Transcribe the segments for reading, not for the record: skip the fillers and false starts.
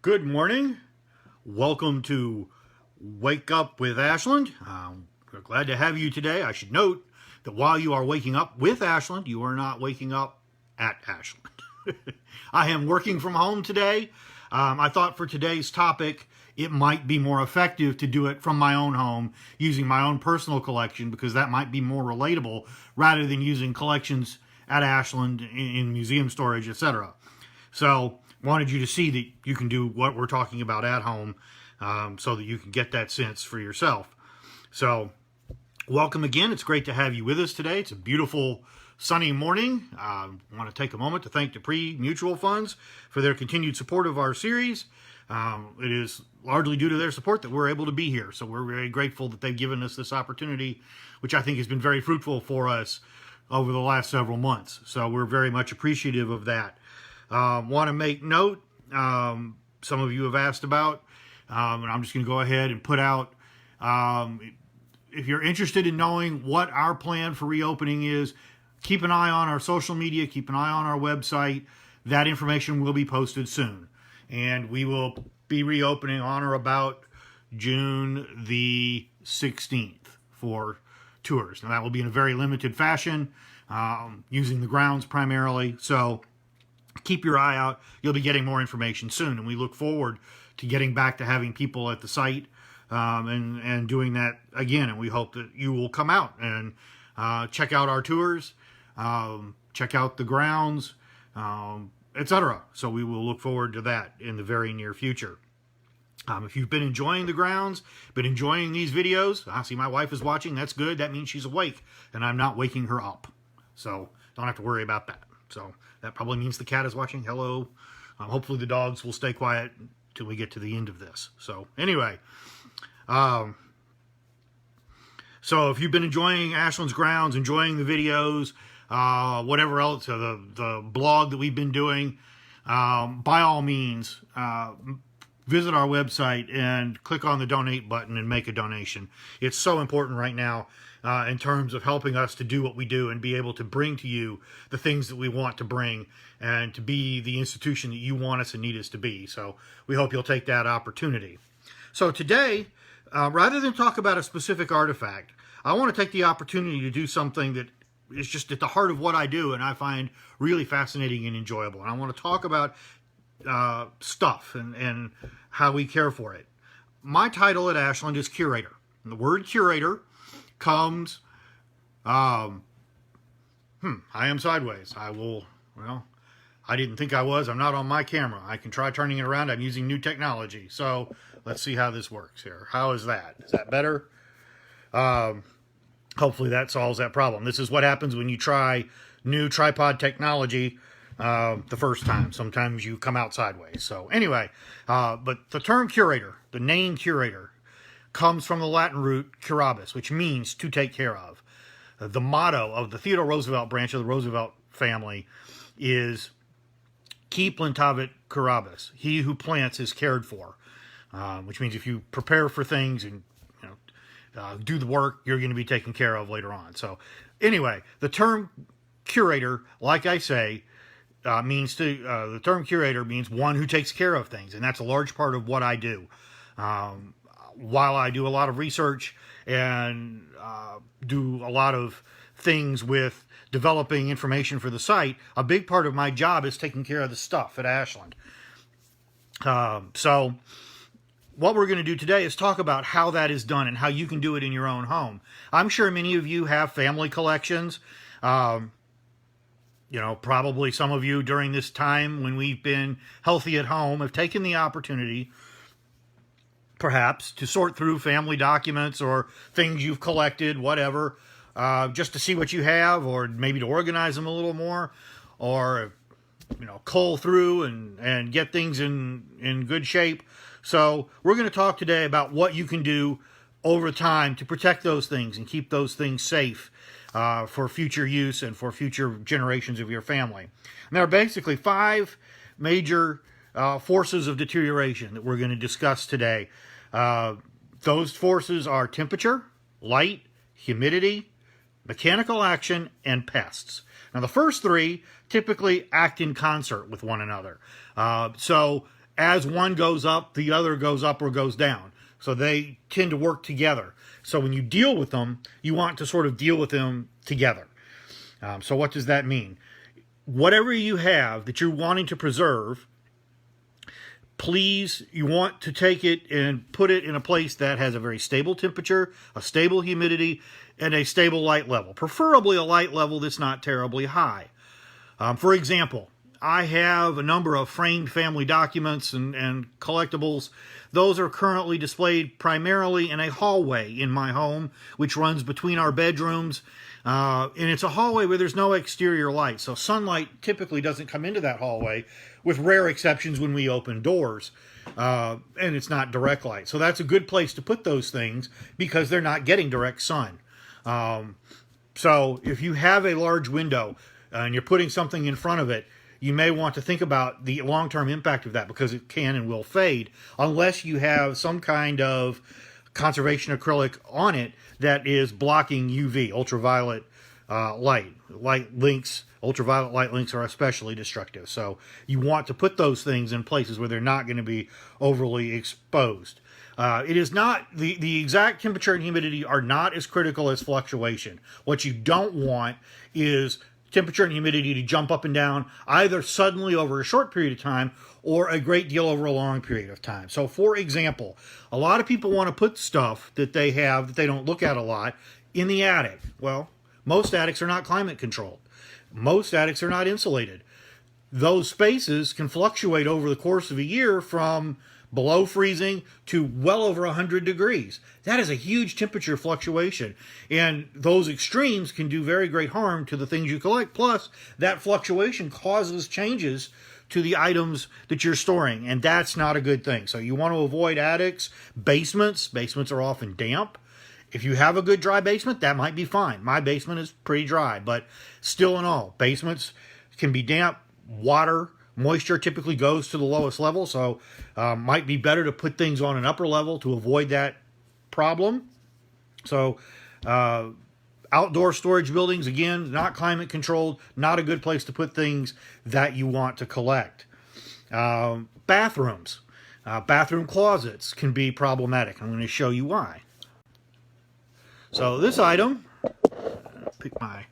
Good morning. Welcome to Wake Up with Ashland. We're glad to have you today. I should note that while you are waking up with Ashland, you are not waking up at Ashland. I am working from home today. I thought for today's topic, it might be more effective to do it from my own home using my own personal collection because that might be more relatable rather than using collections at Ashland in museum storage, etc. So wanted you to see that you can do what we're talking about at home so that you can get that sense for yourself. So welcome again. It's great to have you with us today. It's a beautiful sunny morning. I want to take a moment to thank Dupree Mutual Funds for their continued support of our series. It is largely due to their support that we're able to be here. So we're very grateful that they've given us this opportunity, which I think has been very fruitful for us over the last several months. So we're very much appreciative of that. Want to make note, some of you have asked about, and I'm just going to go ahead and put out, if you're interested in knowing what our plan for reopening is, keep an eye on our social media, keep an eye on our website. That information will be posted soon. And we will be reopening on or about June the 16th for tours. Now that will be in a very limited fashion, using the grounds primarily. So keep your eye out. You'll be getting more information soon, and we look forward to getting back to having people at the site and doing that again. And we hope that you will come out and check out our tours, check out the grounds, etc. So we will look forward to that in the very near future. If you've been enjoying the grounds, been enjoying these videos, I see my wife is watching. That's good. That means she's awake, and I'm not waking her up. So don't have to worry about that. So that probably means the cat is watching. Hello. Hopefully the dogs will stay quiet until we get to the end of this. So anyway, so if you've been enjoying Ashland's grounds, enjoying the videos, whatever else, the blog that we've been doing, by all means, visit our website and click on the donate button and make a donation. It's so important right now in terms of helping us to do what we do and be able to bring to you the things that we want to bring and to be the institution that you want us and need us to be. So we hope you'll take that opportunity. So today, rather than talk about a specific artifact, I want to take the opportunity to do something that is just at the heart of what I do and I find really fascinating and enjoyable. And I want to talk about stuff and how we care for it. My title at Ashland is Curator. And the word curator comes, I am sideways. I didn't think I was. I'm not on my camera. I can try turning it around. I'm using new technology. So let's see how this works here. How is that? Is that better? Hopefully that solves that problem. This is what happens when you try new tripod technology the first time. Sometimes you come out sideways. So anyway, but the term curator, the name curator, comes from the Latin root curabis, which means to take care of. The motto of the Theodore Roosevelt branch of the Roosevelt family is Qui plantavit curabis. He who plants is cared for, which means if you prepare for things and do the work, you're going to be taken care of later on. So anyway, the term curator, like I say, the term curator means one who takes care of things, and that's a large part of what I do. While I do a lot of research and do a lot of things with developing information for the site, a big part of my job is taking care of the stuff at Ashland. So what we're going to do today is talk about how that is done and how you can do it in your own home. I'm sure many of you have family collections. Probably some of you during this time when we've been healthy at home have taken the opportunity perhaps to sort through family documents or things you've collected, whatever, just to see what you have, or maybe to organize them a little more, or cull through and get things in good shape. So we're going to talk today about what you can do over time to protect those things and keep those things safe for future use and for future generations of your family. And there are basically 5 major forces of deterioration that we're going to discuss today. Those forces are temperature, light, humidity, mechanical action, and pests. Now, the first 3 typically act in concert with one another. So as one goes up, the other goes up or goes down. So they tend to work together. So when you deal with them, you want to sort of deal with them together. So what does that mean? Whatever you have that you're wanting to preserve, please, you want to take it and put it in a place that has a very stable temperature, a stable humidity, and a stable light level. Preferably a light level that's not terribly high. For example, I have a number of framed family documents and collectibles. Those are currently displayed primarily in a hallway in my home, which runs between our bedrooms. And it's a hallway where there's no exterior light, so sunlight typically doesn't come into that hallway, with rare exceptions when we open doors. And it's not direct light. So that's a good place to put those things because they're not getting direct sun. So if you have a large window and you're putting something in front of it, you may want to think about the long-term impact of that, because it can and will fade unless you have some kind of conservation acrylic on it that is blocking UV, ultraviolet light. Ultraviolet light links are especially destructive. So you want to put those things in places where they're not going to be overly exposed. It is not, the exact temperature and humidity are not as critical as fluctuation. What you don't want is temperature and humidity to jump up and down either suddenly over a short period of time or a great deal over a long period of time. So for example, a lot of people want to put stuff that they have that they don't look at a lot in the attic. Well, most attics are not climate controlled. Most attics are not insulated. Those spaces can fluctuate over the course of a year from below freezing to well over 100 degrees. That is a huge temperature fluctuation. And those extremes can do very great harm to the things you collect. Plus, that fluctuation causes changes to the items that you're storing, and that's not a good thing. So you want to avoid attics, basements. Basements are often damp. If you have a good dry basement, that might be fine. My basement is pretty dry, but still in all, basements can be damp. Moisture typically goes to the lowest level, so might be better to put things on an upper level to avoid that problem. So outdoor storage buildings, again, not climate controlled, not a good place to put things that you want to collect. Bathrooms. Bathroom closets can be problematic. I'm going to show you why. So this item, pick my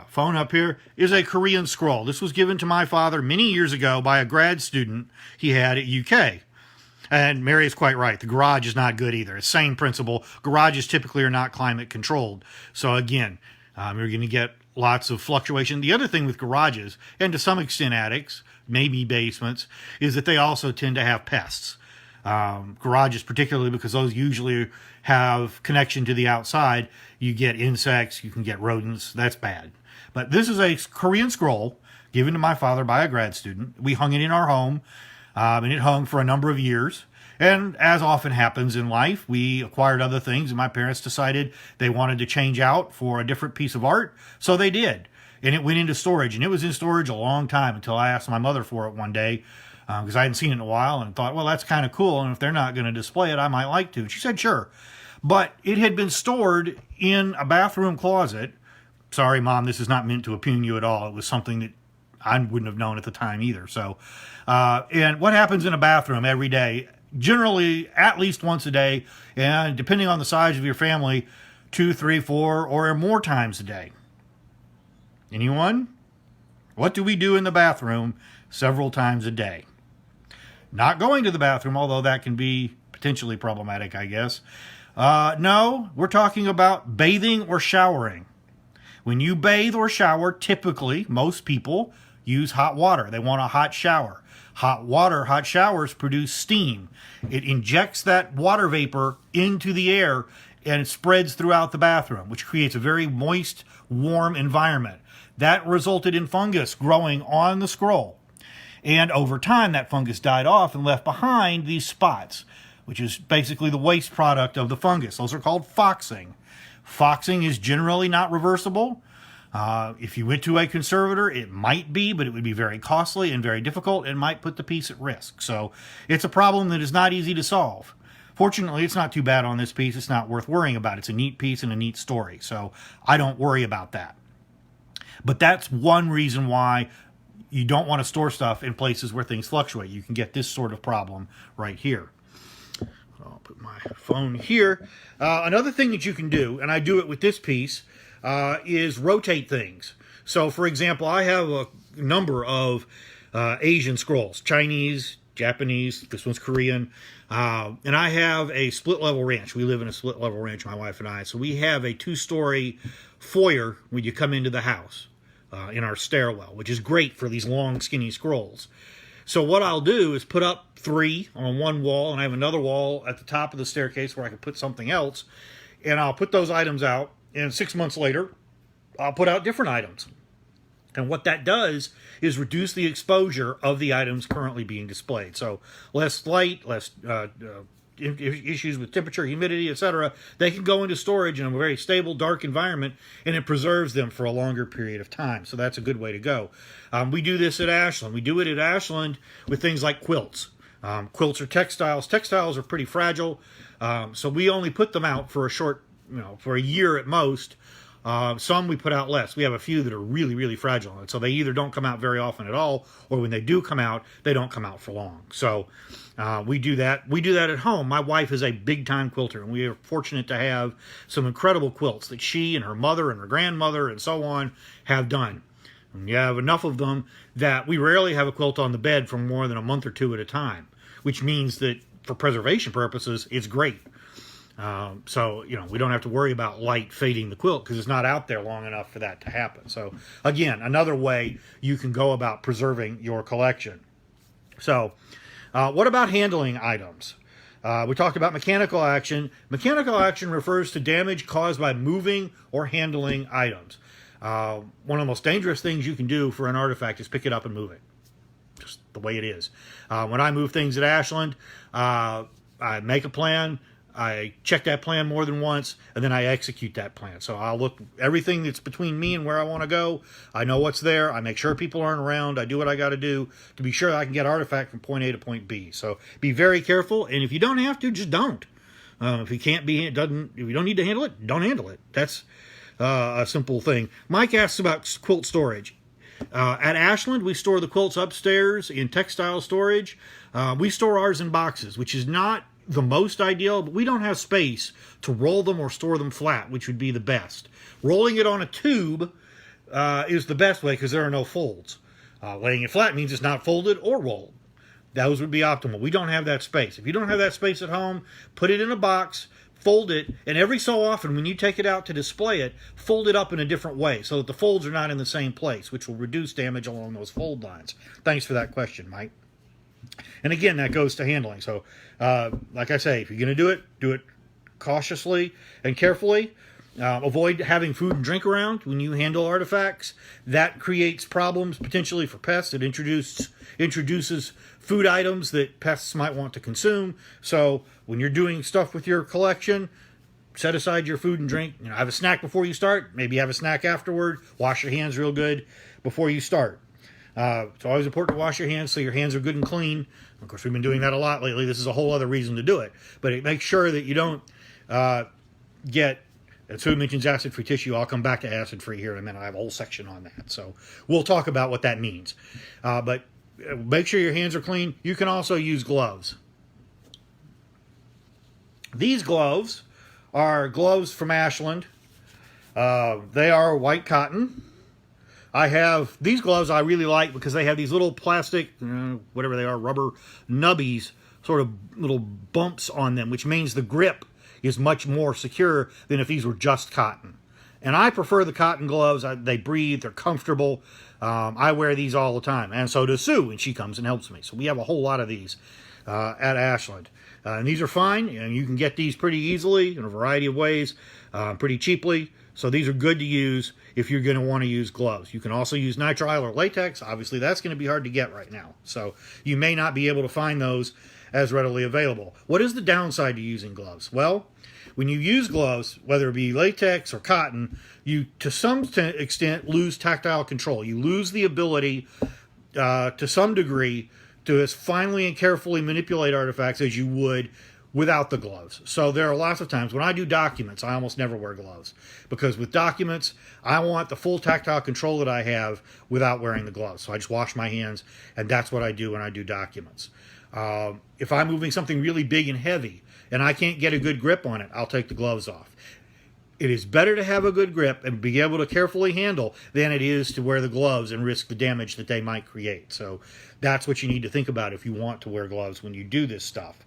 phone up here, is a Korean scroll. This was given to my father many years ago by a grad student he had at UK. And Mary is quite right. The garage is not good either. It's same principle. Garages typically are not climate controlled. So again, you're going to get lots of fluctuation. The other thing with garages, and to some extent attics, maybe basements, is that they also tend to have pests. Garages particularly, because those usually have connection to the outside. You get insects, you can get rodents. That's bad. But this is a Korean scroll given to my father by a grad student. We hung it in our home, and it hung for a number of years. And as often happens in life, we acquired other things, and my parents decided they wanted to change out for a different piece of art, so they did. And it went into storage, and it was in storage a long time until I asked my mother for it one day, because I hadn't seen it in a while, and thought, well, that's kind of cool, and if they're not going to display it, I might like to. And she said, sure. But it had been stored in a bathroom closet. Sorry, Mom, this is not meant to impugn you at all. It was something that I wouldn't have known at the time either. So, and what happens in a bathroom every day? Generally, at least once a day, and depending on the size of your family, 2, 3, 4, or more times a day. Anyone? What do we do in the bathroom several times a day? Not going to the bathroom, although that can be potentially problematic, I guess. No, we're talking about bathing or showering. When you bathe or shower, typically, most people use hot water. They want a hot shower. Hot showers produce steam. It injects that water vapor into the air and it spreads throughout the bathroom, which creates a very moist, warm environment. That resulted in fungus growing on the scroll. And over time, that fungus died off and left behind these spots, which is basically the waste product of the fungus. Those are called foxing. Foxing is generally not reversible. If you went to a conservator, it might be, but it would be very costly and very difficult and might put the piece at risk. So it's a problem that is not easy to solve. Fortunately, it's not too bad on this piece. It's not worth worrying about. It's a neat piece and a neat story, so I don't worry about that. But that's one reason why you don't want to store stuff in places where things fluctuate. You can get this sort of problem right here. I'll put my phone here. Another thing that you can do, and I do it with this piece, is rotate things. So, for example, I have a number of Asian scrolls, Chinese, Japanese, this one's Korean, and I have a split-level ranch. We live in a split-level ranch, my wife and I. So we have a 2-story foyer when you come into the house in our stairwell, which is great for these long, skinny scrolls. So what I'll do is put up 3 on one wall, and I have another wall at the top of the staircase where I can put something else, and I'll put those items out, and 6 months later, I'll put out different items. And what that does is reduce the exposure of the items currently being displayed. So less light, less issues with temperature, humidity, etc. They can go into storage in a very stable, dark environment, and it preserves them for a longer period of time. So that's a good way to go. We do this at Ashland. We do it at Ashland with things like quilts. Quilts are textiles. Textiles are pretty fragile, so we only put them out for a short, for a year at most. Some we put out less. We have a few that are really, really fragile, and so they either don't come out very often at all, or when they do come out, they don't come out for long. So we do that. We do that at home. My wife is a big-time quilter, and we are fortunate to have some incredible quilts that she and her mother and her grandmother and so on have done. And you have enough of them that we rarely have a quilt on the bed for more than a month or two at a time, which means that for preservation purposes, it's great. So, we don't have to worry about light fading the quilt because it's not out there long enough for that to happen. So, again, another way you can go about preserving your collection. So, what about handling items? We talked about mechanical action. Mechanical action refers to damage caused by moving or handling items. One of the most dangerous things you can do for an artifact is pick it up and move it. Just the way it is. When I move things at Ashland, I make a plan. I check that plan more than once, and then I execute that plan. So I'll look everything that's between me and where I want to go. I know what's there. I make sure people aren't around. I do what I got to do to be sure I can get artifact from point A to point B. So be very careful, and if you don't have to, just don't. If you can't be, if you don't need to handle it, don't handle it. That's a simple thing. Mike asks about quilt storage. At Ashland, we store the quilts upstairs in textile storage. We store ours in boxes, which is not the most ideal, but we don't have space to roll them or store them flat, which would be the best. Rolling it on a tube is the best way because there are no folds. Laying it flat means it's not folded or rolled. Those would be optimal. We don't have that space. If you don't have that space at home, put it in a box, fold it, and every so often when you take it out to display it, fold it up in a different way so that the folds are not in the same place, which will reduce damage along those fold lines. Thanks for that question, Mike. And again, that goes to handling. So, like I say, if you're going to do it cautiously and carefully. Avoid having food and drink around when you handle artifacts. That creates problems potentially for pests. It introduces food items that pests might want to consume. So when you're doing stuff with your collection, set aside your food and drink. Have a snack before you start. Maybe have a snack afterward. Wash your hands real good before you start. It's always important to wash your hands so your hands are good and clean. Of course, we've been doing that a lot lately. This is a whole other reason to do it. But it makes sure that you don't get... And Sue mentions acid-free tissue. I'll come back to acid-free here in a minute. I have a whole section on that. So we'll talk about what that means. But make sure your hands are clean. You can also use gloves. These gloves are gloves from Ashland. They are white cotton. I have these gloves I really like because they have these little plastic, whatever they are, rubber nubbies, sort of little bumps on them, which means the grip is much more secure than if these were just cotton. And I prefer the cotton gloves. They breathe, they're comfortable. I wear these all the time. And so does Sue when she comes and helps me. So we have a whole lot of these at Ashland. And these are fine, and you can get these pretty easily in a variety of ways, pretty cheaply. So these are good to use if you're going to want to use gloves. You can also use nitrile or latex. Obviously, that's going to be hard to get right now. So you may not be able to find those as readily available. What is the downside to using gloves? Well, when you use gloves, whether it be latex or cotton, you to some extent lose tactile control. You lose the ability to some degree to as finely and carefully manipulate artifacts as you would without the gloves. So there are lots of times when I do documents, I almost never wear gloves, because with documents, I want the full tactile control that I have without wearing the gloves. So I just wash my hands, and that's what I do when I do documents. If I'm moving something really big and heavy and I can't get a good grip on it, I'll take the gloves off. It is better to have a good grip and be able to carefully handle than it is to wear the gloves and risk the damage that they might create. So that's what you need to think about if you want to wear gloves when you do this stuff.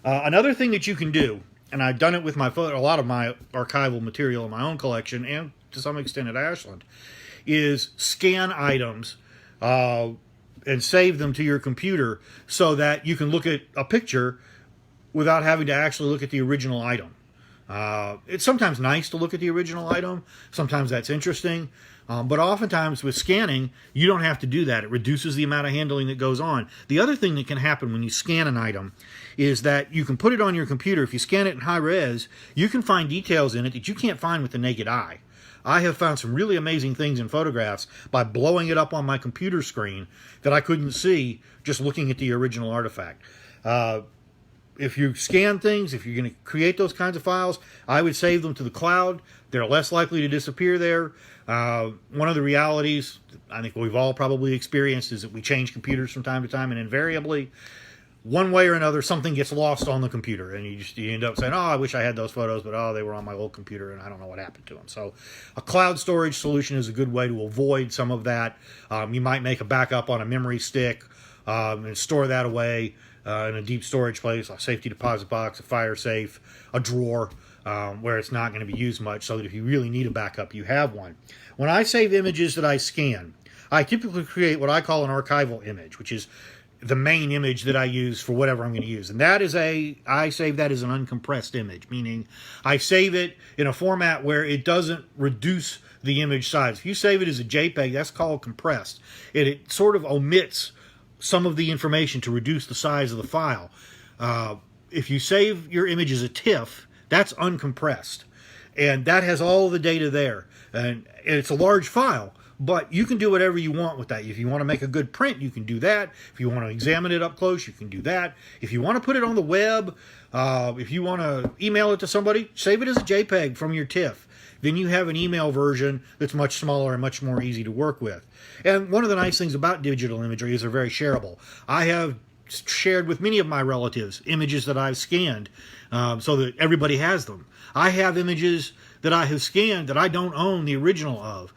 Another thing that you can do, and I've done it with a lot of my archival material in my own collection and to some extent at Ashland, is scan items and save them to your computer so that you can look at a picture without having to actually look at the original item. It's sometimes nice to look at the original item. Sometimes that's interesting. But oftentimes with scanning, you don't have to do that. It reduces the amount of handling that goes on. The other thing that can happen when you scan an item is that you can put it on your computer. If you scan it in high res, you can find details in it that you can't find with the naked eye. I have found some really amazing things in photographs by blowing it up on my computer screen that I couldn't see just looking at the original artifact. If you scan things, if you're going to create those kinds of files, I would save them to the cloud. They're less likely to disappear there. One of the realities I think we've all probably experienced is that we change computers from time to time, and invariably, one way or another, something gets lost on the computer, and you end up saying, oh, I wish I had those photos, but oh, they were on my old computer, and I don't know what happened to them. So a cloud storage solution is a good way to avoid some of that. You might make a backup on a memory stick and store that away in a deep storage place, a safety deposit box, a fire safe, a drawer, where it's not going to be used much, so that if you really need a backup, you have one. When I save images that I scan, I typically create what I call an archival image, which is the main image that I use for whatever I'm going to use. And that is I save that as an uncompressed image, meaning I save it in a format where it doesn't reduce the image size. If you save it as a JPEG, that's called compressed. It sort of omits some of the information to reduce the size of the file. If you save your image as a TIFF, that's uncompressed. And that has all the data there. And it's a large file, but you can do whatever you want with that. If you want to make a good print, you can do that. If you want to examine it up close, you can do that. If you want to put it on the web, if you want to email it to somebody, save it as a JPEG from your TIFF. Then you have an email version that's much smaller and much more easy to work with. And one of the nice things about digital imagery is they're very shareable. I have shared with many of my relatives images that I've scanned so that everybody has them. I have images that I have scanned that I don't own the original of.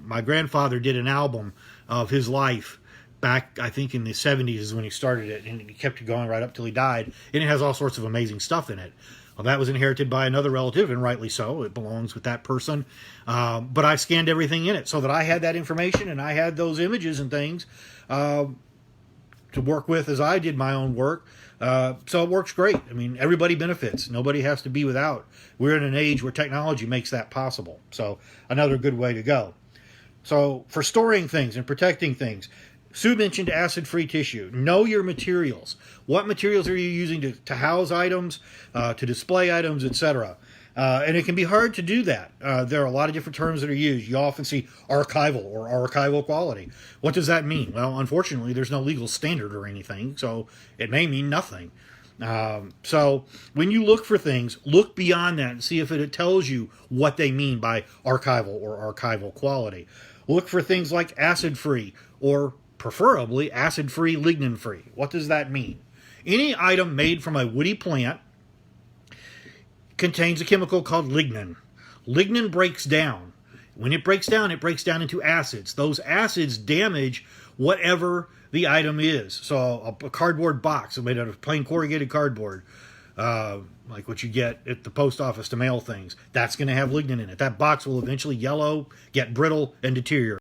My grandfather did an album of his life back, I think in the 70s is when he started it, and he kept it going right up till he died, and it has all sorts of amazing stuff in it. Well, that was inherited by another relative, and rightly so. It belongs with that person. But I scanned everything in it so that I had that information, and I had those images and things to work with as I did my own work. So it works great. I mean, everybody benefits. Nobody has to be without. We're in an age where technology makes that possible. So another good way to go. So for storing things and protecting things, Sue mentioned acid-free tissue. Know your materials. What materials are you using to house items, to display items, etc.? And it can be hard to do that. There are a lot of different terms that are used. You often see archival or archival quality. What does that mean? Well, unfortunately, there's no legal standard or anything, so it may mean nothing. So when you look for things, look beyond that and see if it tells you what they mean by archival or archival quality. Look for things like acid-free or preferably acid-free, lignin-free. What does that mean? Any item made from a woody plant contains a chemical called lignin. Lignin breaks down. When it breaks down into acids. Those acids damage whatever the item is. So a cardboard box made out of plain corrugated cardboard, like what you get at the post office to mail things, that's going to have lignin in it. That box will eventually yellow, get brittle, and deteriorate.